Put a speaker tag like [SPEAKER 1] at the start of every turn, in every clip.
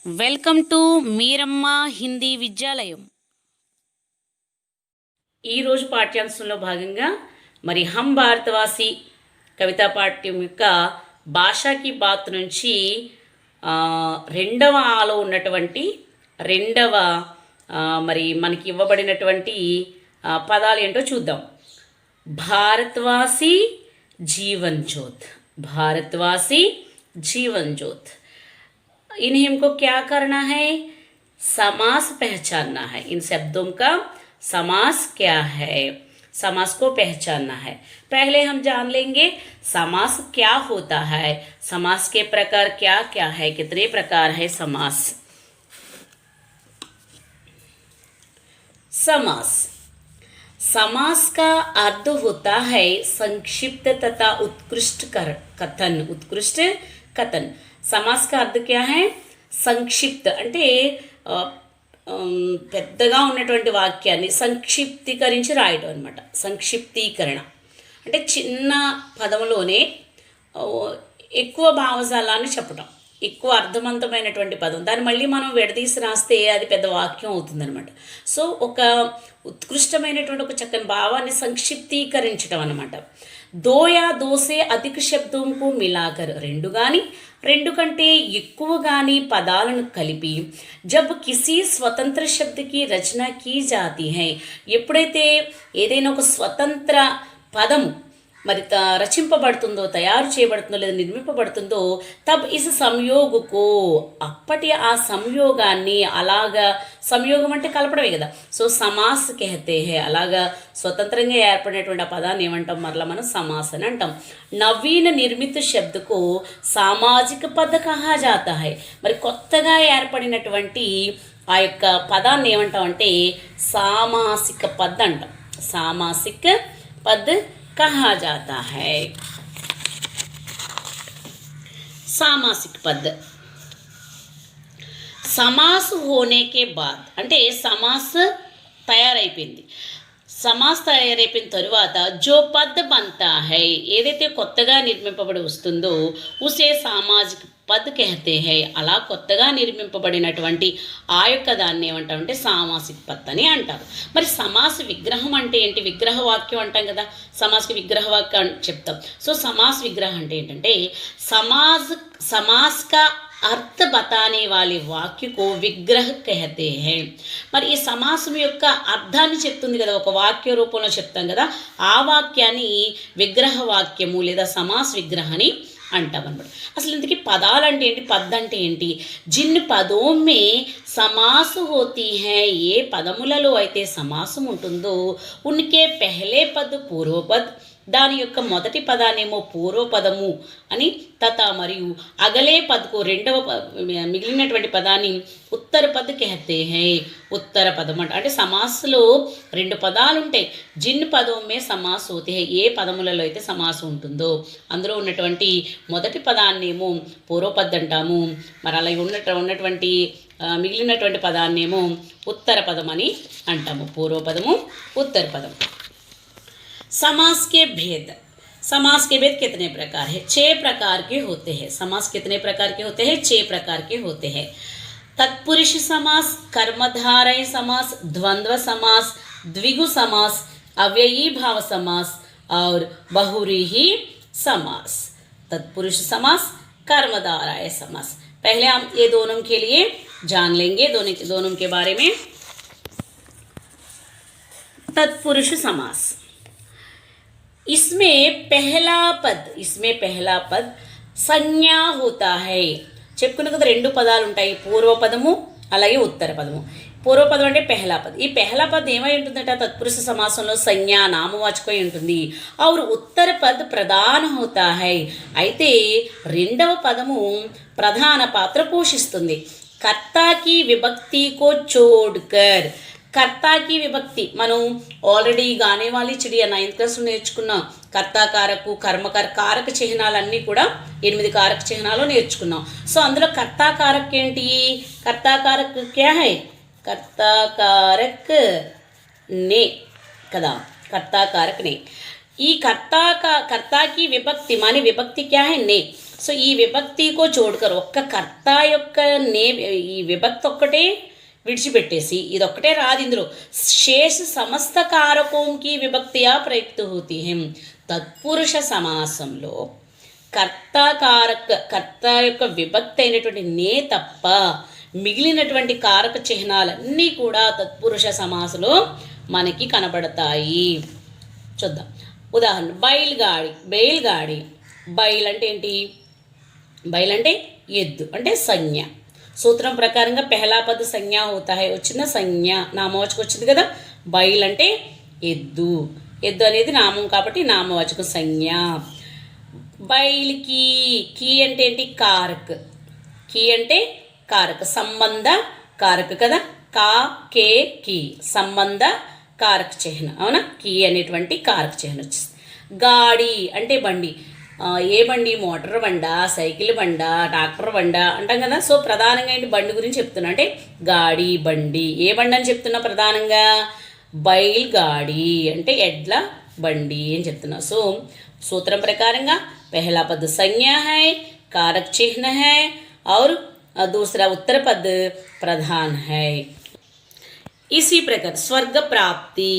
[SPEAKER 1] Welcome to మీరమ్మ Hindi విద్యాలయం. ఈరోజు పాఠ్యాంశంలో భాగంగా మరి హమ్ భారతవాసి కవితా పాఠ్యం యొక్క భాషాకి బాత్ నుంచి రెండవ ఆలో ఉన్నటువంటి రెండవ మరి మనకి ఇవ్వబడినటువంటి పదాలు ఏంటో చూద్దాం. भारतवासी जीवन ज्योत, भारतवासी जीवन ज्योत. इन्हें हमको क्या करना है? समास पहचानना है. इन शब्दों का समास क्या है, समास को पहचानना है. पहले हम जान लेंगे समास क्या होता है, समास के प्रकार क्या क्या है, कितने प्रकार है समास. समास समास का अर्थ होता है संक्षिप्त तथा उत्कृष्ट कथन. उत्कृष्ट कथन. समास का अर्थ क्या है? సంక్షిప్త అంటే పెద్దగా ఉన్నటువంటి వాక్యాన్ని సంక్షిప్తీకరించి రాయడం అనమాట. సంక్షిప్తీకరణ అంటే చిన్న పదంలోనే ఎక్కువ భావజాలాన్ని చెప్పడం, ఎక్కువ అర్థవంతమైనటువంటి పదం. దాన్ని మళ్ళీ మనం విడదీసి రాస్తే అది పెద్ద వాక్యం అవుతుందన్నమాట. సో ఒక ఉత్కృష్టమైనటువంటి ఒక చక్కని భావాన్ని సంక్షిప్తీకరించడం అన్నమాట. దో యా దో సే అధిక శబ్దంకు మిలాకర్, రెండు కానీ రెండు కంటే ఎక్కువ కానీ పదాలను కలిపి జబ్ కిసీ స్వతంత్ర శబ్దకి రచన కీ జాతి హై, ఎప్పుడైతే ఏదైనా ఒక స్వతంత్ర పదము మరి రచింపబడుతుందో, తయారు చేయబడుతుందో లేదా నిర్మింపబడుతుందో, తబ్ ఇస్ సంయోగుకో, అప్పటి ఆ సంయోగాన్ని, అలాగా సంయోగం అంటే కలపడమే కదా, సో సమాస్ కెహతే హే, అలాగా స్వతంత్రంగా ఏర్పడినటువంటి ఆ పదాన్ని ఏమంటాం? మరలా మనం సమాస్ అని అంటాం. నవీన నిర్మిత శబ్దకు సామాజిక పద్ కహా జాతా హై, మరి కొత్తగా ఏర్పడినటువంటి ఆ యొక్క పదాన్ని ఏమంటాం అంటే సామాసిక పద్ అంటాం. సామాసిక పద్ कहा जाता है. सामासिक पद. समास होने के बाद అంటే సమాస్ తయారైపోయింది. సమాస్ తయారైపోయిన తరువాత జో పద్ బంతా హై, ఏదైతే కొత్తగా నిర్మింపబడి వస్తుందో ఉసే సామాజిక పద్ కెహతే హై, అలా కొత్తగా నిర్మింపబడినటువంటి ఆ యొక్క దాన్ని ఏమంటామంటే సామాసిక పద్ అని అంటారు. మరి సమాస విగ్రహం అంటే ఏంటి? విగ్రహ వాక్యం అంటాం కదా, సమాస్కి విగ్రహ వాక్యం చెప్తాం. సో సమాస్ విగ్రహం అంటే ఏంటంటే సమాస్ కా अर्थ बताने वाले वाक्य को विग्रह कहते हैं. మరి ఈ సమాసం యొక్క అర్థాన్ని చెప్తుంది కదా, ఒక వాక్య రూపంలో చెప్తాం కదా, ఆ వాక్యాన్ని విగ్రహ వాక్యము లేదా సమాస్ విగ్రహాన్ని అంటాం అనమాట. అసలు ఇంతకీ పదాలు అంటే ఏంటి, పద్ అంటే ఏంటి? జిన్ పదో మే సమాస్ హోతీ హై, ఏ పదములలో అయితే సమాసం ఉంటుందో ఉన్కే పెహలే పద్ పూర్వపద్, దాని యొక్క మొదటి పదానేమో పూర్వపదము అని, తత మరియు అగలే పదకు రెండవ మిగిలినటువంటి పదాన్ని ఉత్తర పద్ కెహతే హై, ఉత్తర పదం అంటే సమాస్లో రెండు పదాలు ఉంటాయి. జిన్ పదమే సమాస్ హోతే హై, ఏ పదములలో అయితే సమాసం ఉంటుందో అందులో ఉన్నటువంటి మొదటి పదాన్నేమో పూర్వపద్ అంటాము. మరి అలా ఉన్నటువంటి మిగిలినటువంటి పదాన్నేమో ఉత్తర పదం అని అంటాము. పూర్వపదము, ఉత్తర పదం. समास के भेद. समास के भेद कितने प्रकार है? 6 प्रकार के होते हैं. समास कितने प्रकार के होते हैं? 6 प्रकार के होते हैं. तत्पुरुष समास, कर्मधारय समास, द्वंद्व समास, द्विगु समास, अव्ययी भाव समास और बहुव्रीहि समास. तत्पुरुष समास, कर्मधारय समास. पहले हम ये दोनों के लिए जान लेंगे, दोनों के बारे में. तत्पुरुष समास. इसमें पहला पद संज्ञा होता है. చెప్పుకున్న కదా రెండు పదాలు ఉంటాయి, పూర్వపదము అలాగే ఉత్తర పదము. పూర్వపదం అంటే పెహలా పద్. ఈ పెహలా పద్ ఏమై ఉంటుందట? తత్పురుష సమాసంలో సంజ్ఞ నామవాచకమై ఉంటుంది. और ఉత్తర పద్ ప్రధాన హోతా హై, అయితే రెండవ పదము ప్రధాన పాత్ర పోషిస్తుంది. కర్తాకి విభక్తి కో చోడ్కర్, కర్తాకి విభక్తి మనం ఆల్రెడీ గానే వాలి చిడియా 9th క్లాస్లో నేర్చుకున్నాం. కర్తాకారకు, కర్మకార, కారక చిహ్నాలన్నీ కూడా 8 కారక చిహ్నాలు నేర్చుకున్నాం. సో అందులో కర్తాకారక్ ఏంటి? కర్తాకారక్ క్యా హై? కర్తాకారక్ నే కదా, కర్తాకారక్ నే. ఈ కర్తాకి విభక్తి మాని విభక్తి క్యా హై నే. సో ఈ విభక్తికో జోడ్కర్ ఒక్క కర్త యొక్క నే ఈ విభక్తి ఒక్కటే విడిచిపెట్టేసి ఇదొక్కటే రాదు ఇందులో శేష సమస్త కారకోంకి విభక్తియా ప్రయుక్త హోతి హై. తత్పురుష సమాసంలో కర్త యొక్క విభక్తి అయినటువంటి నే తప్ప మిగిలినటువంటి కారక చిహ్నాలన్నీ కూడా తత్పురుష సమాసంలో మనకి కనబడతాయి. చూద్దాం ఉదాహరణ బయల్గాడి. బయల్ అంటే ఏంటి? బయల్ అంటే ఎద్దు అంటే సంజ్ఞ. సూత్రం ప్రకారంగా పెహలా పద సంజ్ఞ హోతా హై. వచ్చిన సంజ్ఞ నామవాచకం వచ్చింది కదా. బయల్ అంటే ఎద్దు. ఎద్దు అనేది నామం కాబట్టి నామవాచకం సంజ్ఞ. బయల్కి కీ అంటే ఏంటి? కారక్. కీ అంటే కారక సంబంధ కారక కదా. కా కే కీ సంబంధ కారక చిహ్న అవునా. కీ అనేటువంటి కారక చిహ్నం వచ్చింది. గాడి అంటే బండి. ఏ బండి? మోటార్ బండ, సైకిల్ బండ, ట్రాక్టర్ బండ అంటాం కదా. సో ప్రధానంగా ఏంటి? బండి గురించి చెప్తున్నా. అంటే గాడి బండి. ఏ బండి అని చెప్తున్నా? ప్రధానంగా బైల్ గాడి అంటే ఎడ్ల బండి అని చెప్తున్నా. సో सूत्रम प्रकाరంగా पहला पद संज्ञा है, कारक चिन्ह है और दूसरा उत्तर पद प्रधान है. इसी प्रकार स्वर्ग प्राप्ति,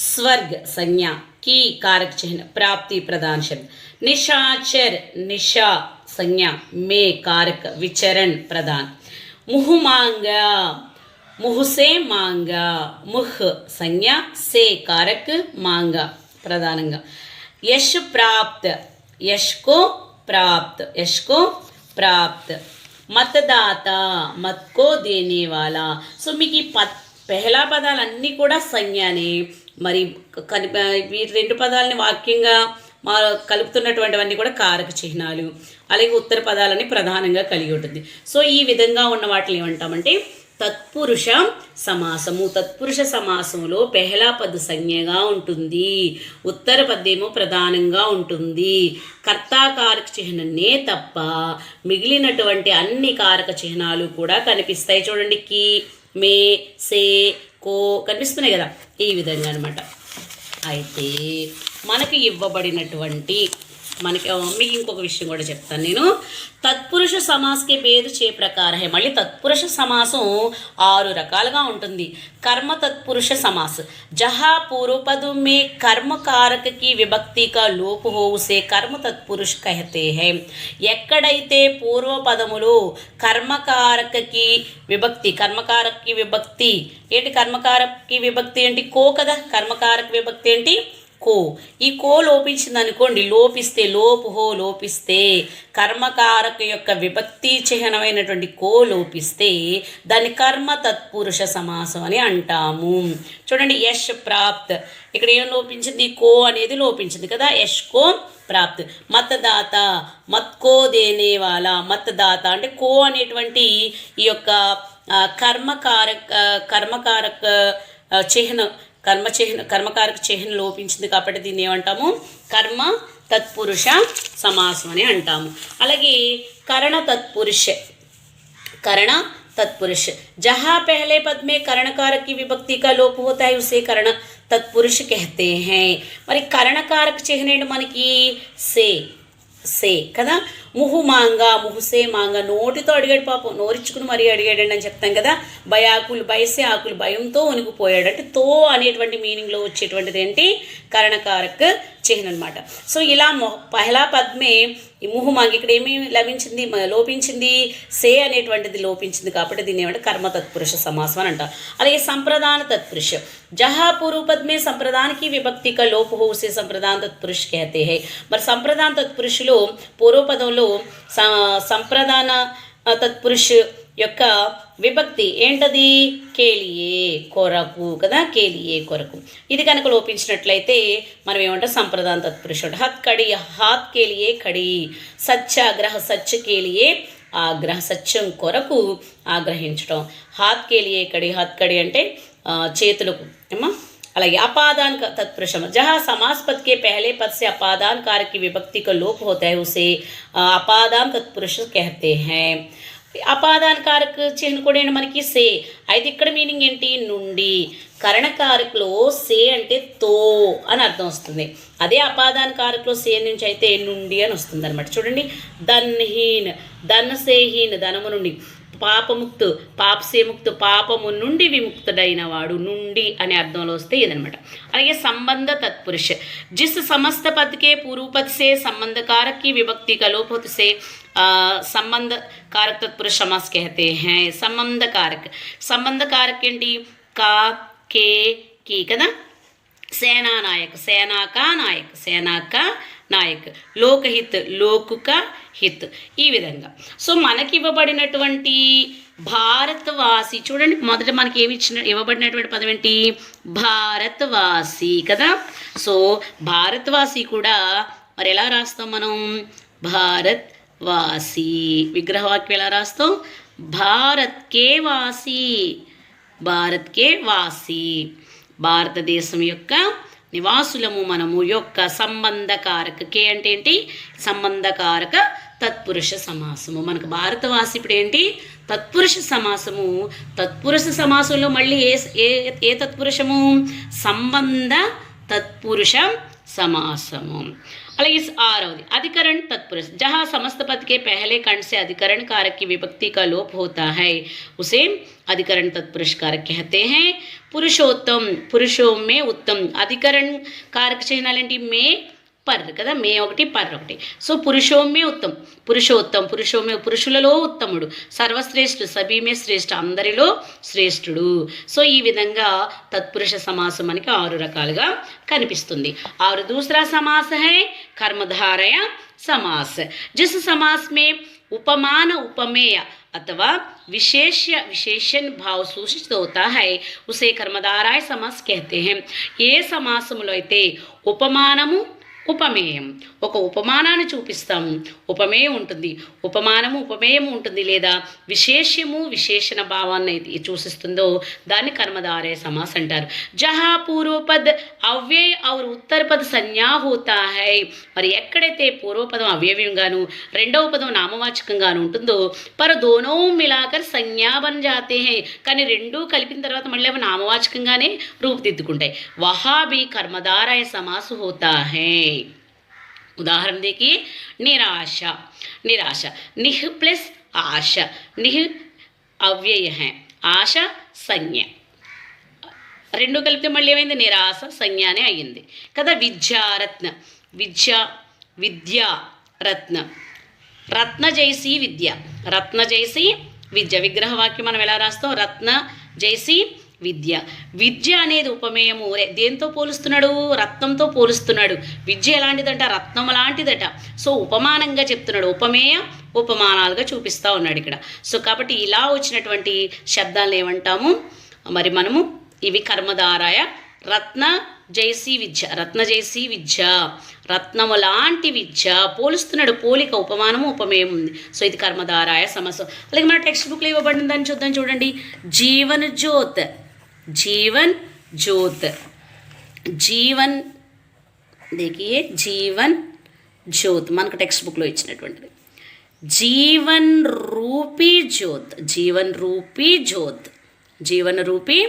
[SPEAKER 1] स्वर्ग संज्ञा की कारक चिन्ह, प्राप्ति प्रधान शब्द. निशाचर निशा संज्ञा में कारक विचरण प्रधान. मुह मांगा, मुह से मांगा, मुह संज्ञा से कारक मांगा प्रधानंगा. यश प्राप्त, यश को प्राप्त, यश को प्राप्त. मतदाता, मत को देने वाला. సో మీకు ఈ పెహలా పదాలన్నీ కూడా సంజ్ఞానే. మరి ఈ రెండు పదాలని వాక్యంగా కలుపుతున్నటువంటివన్నీ కూడా కారక చిహ్నాలు. అలాగే ఉత్తర పదాలని ప్రధానంగా కలిగి ఉంటుంది. సో ఈ విధంగా ఉన్న వాటిని ఏమంటామంటే తత్పురుష సమాసము. తత్పురుష సమాసంలో పెహలా పద సంజ్ఞగా ఉంటుంది, ఉత్తర పద్యేమో ప్రధానంగా ఉంటుంది. కర్తా కారక చిహ్ననే తప్ప మిగిలినటువంటి అన్ని కారక చిహ్నాలు కూడా కనిపిస్తాయి. చూడండి కి, మే, సే, కో కనిపిస్తున్నాయి కదా. ఈ విధంగా అనమాట. అయితే మనకి ఇవ్వబడినటువంటి మీకు ఇంకొక విషయం కూడా చెప్తాను నేను. తత్పురుష సమాస్కి భేద చే ప్రకార హై. మళ్ళీ తత్పురుష సమాసం 6 రకాలుగా ఉంటుంది. कर्म तत्पुरुष समास, जहाँ पूर्व पद में कर्म कारक की विभक्ति का लोप हो उसे कर्म तत्पुरुष कहते हैं. ఎక్కడైతే పూర్వ పదములో కర్మకారకకి విభక్తి, కర్మకారకకి విభక్తి ఏంటి? కర్మకారకకి విభక్తి ఏంటి? కో కదా. కర్మకారక విభక్తి ఏంటి? కో. ఈ కో లోపించింది అనుకోండి, లోపిస్తే లోపిస్తే కర్మకారక యొక్క విభక్తి చిహ్నమైనటువంటి కో లోపిస్తే దాన్ని కర్మ తత్పురుష సమాసం అని అంటాము. చూడండి యశ్ ప్రాప్త్, ఇక్కడ ఏం లోపించింది? కో అనేది లోపించింది కదా. యశ్ కో ప్రాప్త్. మతదాత, మత్కో దేనేవాలా. మతదాత అంటే కో అనేటువంటి ఈ యొక్క కర్మకారక చిహ్నం, కర్మకారక చిహ్నం లోపించింది కాబట్టి దీన్ని ఏమంటాము? కర్మ తత్పురుష సమాసం అని అంటాము. అలాగే కరణ तत्पुरुष, जहाँ पहले पद में करणकारक की विभक्ति का लोप होता है उसे करण तत्पुरुष कहते हैं. మరి కరణకారక చిహ్నం మనకి సే కదా. ముహు మాంగా, ముహుసే మాంగా, నోటితో అడిగాడు పాపం, నోరిచ్చుకుని మరీ అడిగాడండి అని చెప్తాం కదా. భయాకులు, భయసే ఆకులు, భయంతో వణికిపోయాడు అంటే తో అనేటువంటి మీనింగ్లో వచ్చేటువంటిది ఏంటి? కరణకారక చిహ్నం అనమాట. సో ఇలా పహలా పద్మే ఈ ముహు మాంగి ఇక్కడ ఏమి లోపించింది? సే అనేటువంటిది లోపించింది కాబట్టి దీన్ని ఏమంటే కర్మ తత్పురుష సమాసం అని అంటారు. అలాగే సంప్రదాన తత్పురుష, జహా పూర్వ పద్ మే సంప్రదాన की विभक्ति का लोप हो उसे संप्रदान तत्पुरुष कहते हैं. మరి సంప్రదాన తత్పురుషులో పూర్వపదంలో సంప్రదాన తత్పురుష యొక్క విభక్తి ఏంటది? కేలియే, కొరకు కదా. కేలియే, కొరకు. ఇది కనుక లోపించినట్లయితే మనం ఏమంటాం? సంప్రదాన తత్పురుషుడు. హత్ కడి, హాత్ కేలియే కడి. సత్యాగ్రహ, సచ్చ కేలియే ఆగ్రహ, సత్యం కొరకు ఆగ్రహించడం. హాత్ కేలియే కడి, హాత్ కడి అంటే చేతులకు ఏమా. అలాగే अपादान का तत्पुरुषम, जहाँ समास पद के पहले पद से अपादान कारक की विभक्ति का लोप होता है उसे अपादान तत्पुरुष कहते हैं. అపాదాన కారక చిహ్న కూడా ఏంటి మనకి సే. అయితే ఇక్కడ మీనింగ్ ఏంటి? నుండి. కరణకారకులో సే అంటే తో అని అర్థం వస్తుంది. అదే అపాదాన కారకులో సే నుంచి అయితే నుండి అని వస్తుంది అనమాట. చూడండి, ధన్హీన్, ధన్ సేహీన్, ధనము నుండి. పాపముక్తు, పాపసేముక్తు, పాపము నుండి విముక్తుడైన వాడు, నుండి అనే అర్థంలో వస్తే ఇదనమాట. అలాగే సంబంధ తత్పురుష, జిస్ సమస్త పద్ के पूर्व पद से संबंध कारक की विभक्ति का लोप होने से संबंध कारक तत्पुरुष समास कहते हैं. संबंध कारक ఏంటి? కా, కే, కీ కదా. సేనా నాయక్, సేనా కా నాయక్, సేనా కా నాయక్. లోకహిత్, లోకుక హిత్. ఈ విధంగా సో మనకి ఇవ్వబడినటువంటి భారతవాసి, చూడండి మొదట మనకి ఏమి ఇవ్వబడినటువంటి పదం ఏంటి? భారతవాసి కదా. సో భారతవాసి కూడా మరి ఎలా రాస్తాం మనం? భారత్ వాసి. విగ్రహవాక్యం ఎలా రాస్తాం? భారత్ కే వాసి, భారత్ కే వాసి. భారతదేశం యొక్క నివాసులము మనము. యొక్క సంబంధకారక, కే అంటే ఏంటి? సంబంధకారక తత్పురుష సమాసము. మనకు భారతవాసి ఇప్పుడు ఏంటి? తత్పురుష సమాసము. తత్పురుష సమాసంలో మళ్ళీ ఏ తత్పురుషము? సంబంధ తత్పురుష समासमु. అలాగే 6वది अधिकरण तत्पुरुष, जहाँ समस्त पद के पहले खंड से अधिकरण कारक की विभक्ति का लोप होता है उसे अधिकरण तत्पुरुष कारक कहते हैं. पुरुषोत्तम, पुरुषों में उत्तम. अधिकरण कारक चिह्नालेंటి మే పర్ కదా, మే ఒకటి పర్ ఒకటి. సో పురుషోమే ఉత్తమ్, పురుషోత్తం, పురుషోమే పురుషులలో ఉత్తముడు. సర్వశ్రేష్ఠుడు, సభీమే శ్రేష్ఠ అందరిలో శ్రేష్ఠుడు. సో ఈ విధంగా తత్పురుష సమాసం మనకి 6 రకాలుగా కనిపిస్తుంది. और दूसरा समास है कर्मधारय समास. जिस समास में उपमान उपमेय अथवा विशेषण भाव सूचित होता है उसे कर्मधारय समास कहते हैं. ఏ సమాసములో అయితే ఉపమానము ఉపమేయం, ఒక ఉపమానాన్ని చూపిస్తాము, ఉపమేయం ఉంటుంది, ఉపమానము ఉపమేయం ఉంటుంది, లేదా విశేషము విశేషణ భావాన్ని అయితే సూచిస్తుందో దాన్ని कर्मधारय समास అంటారు. జహా పూర్వపద్ అవ్యయ और उत्तर पद संज्ञा होता है. మరి ఎక్కడైతే పూర్వపదం అవ్యయంగాను రెండవ పదం నామవాచకంగాను ఉంటుందో पर दोनों मिलाकर संज्ञा बन जाते हैं. కానీ రెండు కలిపిన తర్వాత మళ్ళీ అవి నామవాచకంగానే రూపుదిద్దుకుంటాయి. वहाँ भी कर्मधारय समास होता है. उदाहरण देखिए, निराशा, निराशा निह प्लस आशा, निह अव्यय है, आशा संज्ञ, రెండు కలిపితే మళ్ళీ ఏమైంది? నిరాశ సంజ్ఞానే అయ్యింది కదా. విద్యారత్న, విద్యా రత్న, రత్న జైసి విద్య, రత్న జైసి విద్య. విగ్రహవాక్యం మనం ఎలా రాస్తాం? రత్న జైసి విద్య. విద్య అనేది ఉపమేయము. దేంతో పోలుస్తున్నాడు? రత్నంతో పోలుస్తున్నాడు. విద్య ఎలాంటిదట? రత్నం లాంటిదట. సో ఉపమానంగా చెప్తున్నాడు, ఉపమేయ ఉపమానాలుగా చూపిస్తూ ఉన్నాడు ఇక్కడ. సో కాబట్టి ఇలా వచ్చినటువంటి శబ్దాలను ఏమంటాము మరి మనము? ఇవి కర్మధారయ. రత్న జైసి విద్య, రత్న జైసి విద్య, రత్నము లాంటి విద్య. పోలుస్తున్నాడు, పోలిక, ఉపమానము ఉపమేయం ఉంది. సో ఇది కర్మధారయ సమాసం. అలాగే మన టెక్స్ట్ బుక్లో ఇవ్వబడిన దాన్ని చూద్దాం. చూడండి, జీవన్ జ్యోత్, जीवन ज्योत, जीवन देखिए जीवन ज्योत మనకు టెక్స్ట్ బుక్లో ఇచ్చినటువంటిది. జీవన్ రూపీ జ్యోత్, జీవన్ రూపీ జ్యోత్, జీవన రూపీ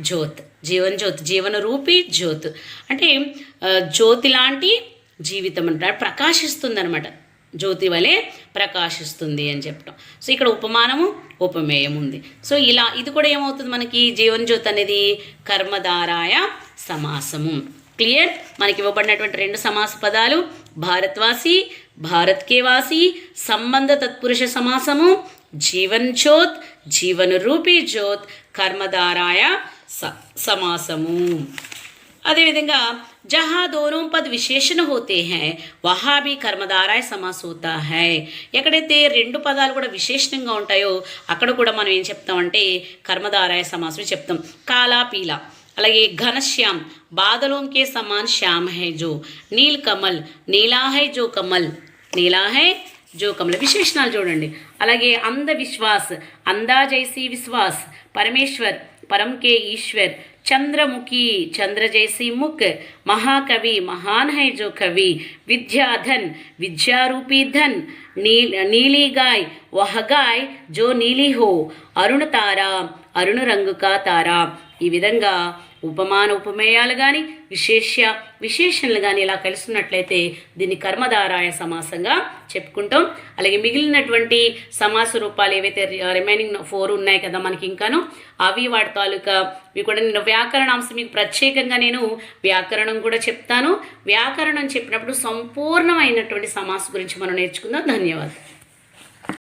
[SPEAKER 1] జ్యోత్, జీవన్ జ్యోత్, జీవన రూపీ జ్యోత్ అంటే జ్యోతి లాంటి జీవితం అంటే ప్రకాశిస్తుంది అనమాట. జ్యోతి వలె ప్రకాశిస్తుంది అని చెప్పడం. సో ఇక్కడ ఉపమానము ఉపమేయం ఉంది. సో ఇలా ఇది కూడా ఏమవుతుంది మనకి? జీవన్ జ్యోతి అనేది కర్మధారయ సమాసము. క్లియర్? మనకి ఇవ్వబడినటువంటి 2 సమాస పదాలు భారత్వాసి, భారత్ కే వాసి, సంబంధ తత్పురుష సమాసము, జీవన్ జ్యోత్, జీవన రూపీ జ్యోత్, కర్మధారయ సమాసము. అదేవిధంగా जहाँ दोनों पद विशेषण होते हैं वहाँ भी कर्मधारय समास होता है. ఎక్కడైతే 2 పదాలు కూడా విశేషణంగా ఉంటాయో అక్కడ కూడా మనం ఏం చెప్తామంటే కర్మధారయ సమాసం చెప్తాం. కాలా పీలా, అలాగే घनश्याम, बादलों के समान श्याम है जो, नील कमल, नीला है जो कमल, नीला है जो कमल. విశేషణాలు చూడండి. అలాగే అంధ విశ్వాస్, అందా జైసి విశ్వాస్, పరమేశ్వర్, परम के ईश्वर, चंद्रमुखी चंद्र जैसी मुख, महाकवि महान है जो कवि, विद्याधन विद्यारूपी धन, नीली गाय वह गाय जो नीली हो, అరుణ తార అరుణ రంగు కా తార. ఈ విధంగా ఉపమాన ఉపమేయాలు కానీ విశేషణలు కానీ ఇలా కలుస్తున్నట్లయితే దీన్ని కర్మధారాయ సమాసంగా చెప్పుకుంటాం. అలాగే మిగిలినటువంటి సమాస రూపాలు ఏవైతే రిమైనింగ్ 4 ఉన్నాయి కదా మనకి ఇంకాను, అవి వాటి తాలూకా ఇవి కూడా నేను వ్యాకరణాంశం మీకు ప్రత్యేకంగా నేను వ్యాకరణం కూడా చెప్తాను. వ్యాకరణం చెప్పినప్పుడు సంపూర్ణమైనటువంటి సమాసం గురించి మనం నేర్చుకుందాం. ధన్యవాదాలు.